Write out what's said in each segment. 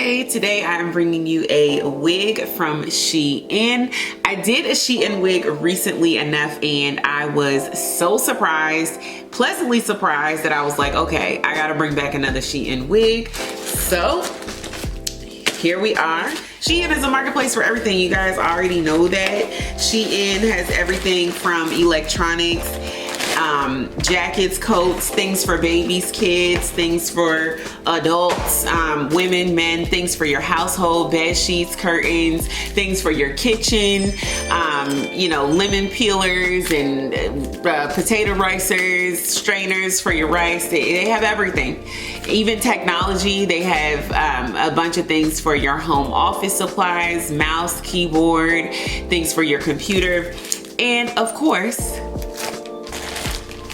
Hey, today I'm bringing you a wig from Shein. I did a Shein wig recently enough and I was so surprised, pleasantly surprised, that I was like, okay, I gotta bring back another Shein wig. So here we are. Shein is a marketplace for everything. You guys already know that. Shein has everything from electronics, jackets, coats, things for babies, kids, things for adults, women, men, things for your household, bed sheets, curtains, things for your kitchen, you know, lemon peelers and potato ricers, strainers for your rice. They have everything. Even technology, they have a bunch of things for your home office supplies, mouse, keyboard, things for your computer, and of course,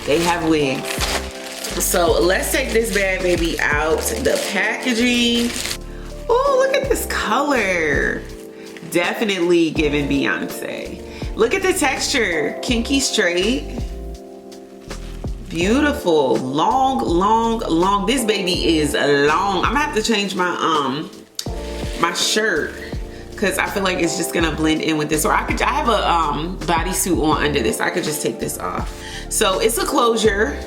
they have wigs. So let's take this bad baby out. The packaging. Oh, look at this color. Definitely giving Beyonce. Look at the texture. Kinky straight. Beautiful. Long, long, long. This baby is long. I'm gonna have to change my my shirt because I feel like it's just gonna blend in with this. Or I have a bodysuit on under this. I could just take this off. So it's a closure.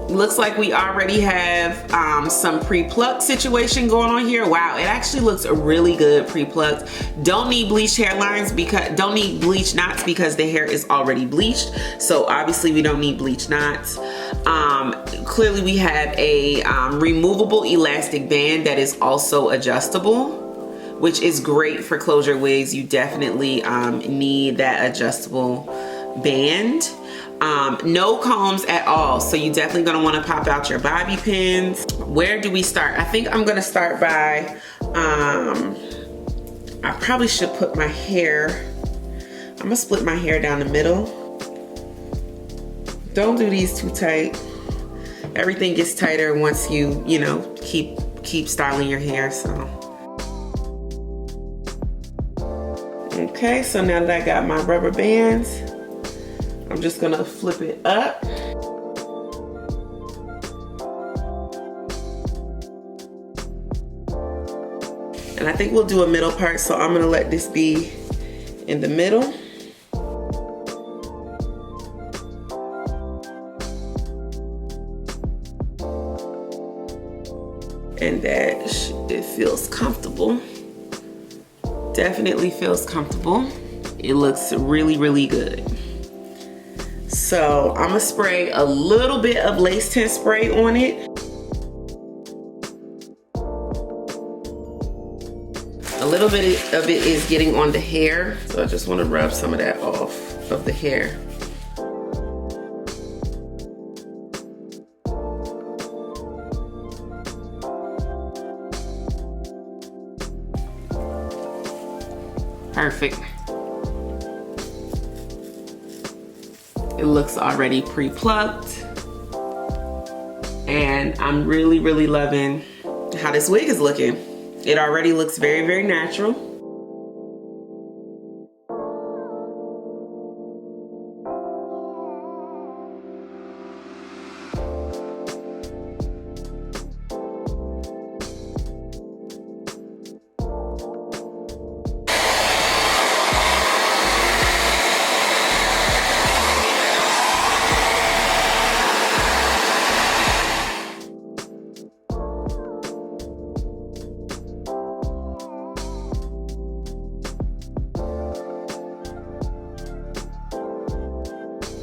Looks like we already have some pre-plucked situation going on here. Wow, it actually looks really good pre-plucked. Don't need bleached hairlines because don't need bleach knots because the hair is already bleached. So obviously we don't need bleach knots. Clearly we have a removable elastic band that is also adjustable, which is great for closure wigs. You definitely need that adjustable band. No combs at all, so you definitely gonna want to pop out your bobby pins. Where do we start? I think I'm gonna start by I probably should put my hair, I'm gonna split my hair down the middle. Don't do these too tight. Everything gets tighter once you know, keep styling your hair. So okay, so now that I got my rubber bands, I'm just gonna flip it up. And I think we'll do a middle part, so I'm gonna let this be in the middle. And that it feels comfortable. Definitely feels comfortable. It looks really, really good. So I'm gonna spray a little bit of lace tint spray on it. A little bit of it is getting on the hair, so I just want to rub some of that off of the hair. Perfect. It looks already pre-plucked. And I'm really, really loving how this wig is looking. It already looks very, very natural.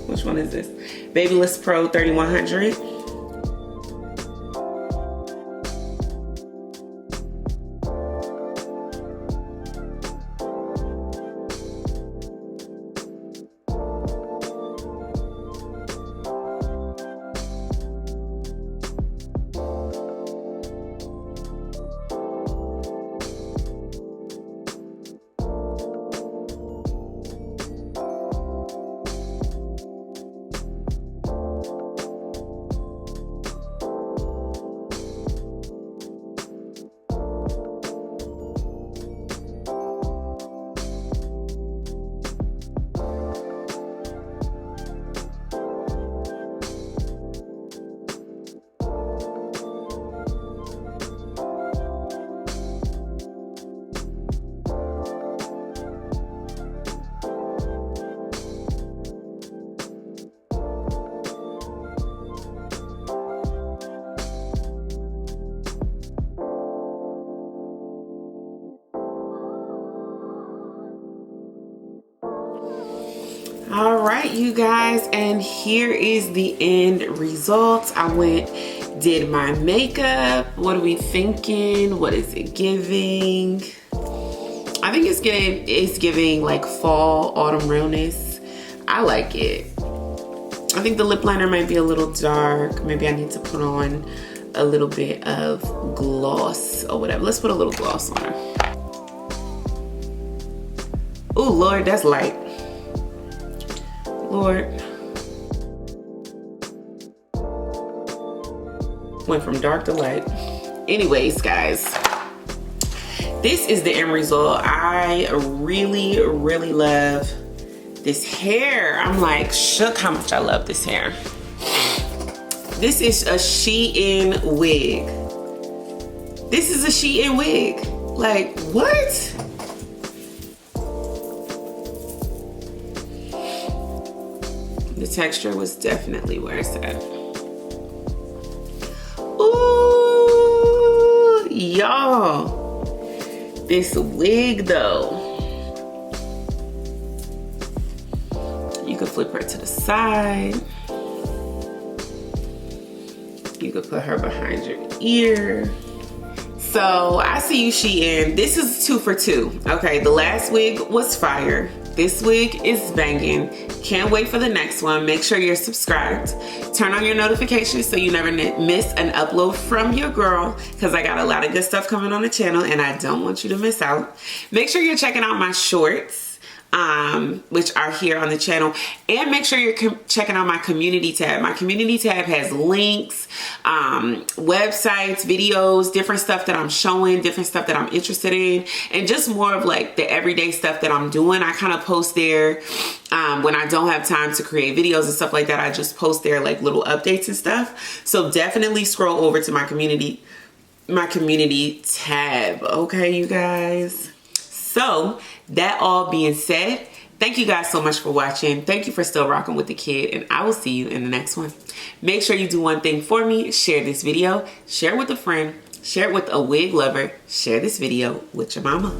Which one is this? Babyliss Pro 3100. right, you guys, and here is the end result. I did my makeup. What are we thinking? What is it giving? I think it's giving like fall, autumn realness. I like it. I think the lip liner might be a little dark. Maybe I need to put on a little bit of gloss or whatever. Let's put a little gloss on her. Oh Lord, that's light. Lord. Went from dark to light. Anyways, guys, this is the end result. I really, really love this hair. I'm like shook how much I love this hair. This is a Shein wig. This is a Shein wig. Like, what? The texture was definitely where it's at. Ooh, y'all. This wig though. You could flip her to the side. You could put her behind your ear. So I see you, Shein. This is 2 for 2. Okay, the last wig was fire. This wig is banging. Can't wait for the next one. Make sure you're subscribed. Turn on your notifications so you never miss an upload from your girl, because I got a lot of good stuff coming on the channel and I don't want you to miss out. Make sure you're checking out my shorts, which are here on the channel, and make sure you're checking out my community tab. My community tab has links, websites, videos, different stuff that I'm showing, different stuff that I'm interested in, and just more of like the everyday stuff that I'm doing. I kind of post there when I don't have time to create videos and stuff like that. I just post there like little updates and stuff. So definitely scroll over to my community tab. Okay, you guys. So that all being said, thank you guys so much for watching. Thank you for still rocking with the kid, and I will see you in the next one. Make sure you do one thing for me. Share this video, share it with a friend, share it with a wig lover, share this video with your mama.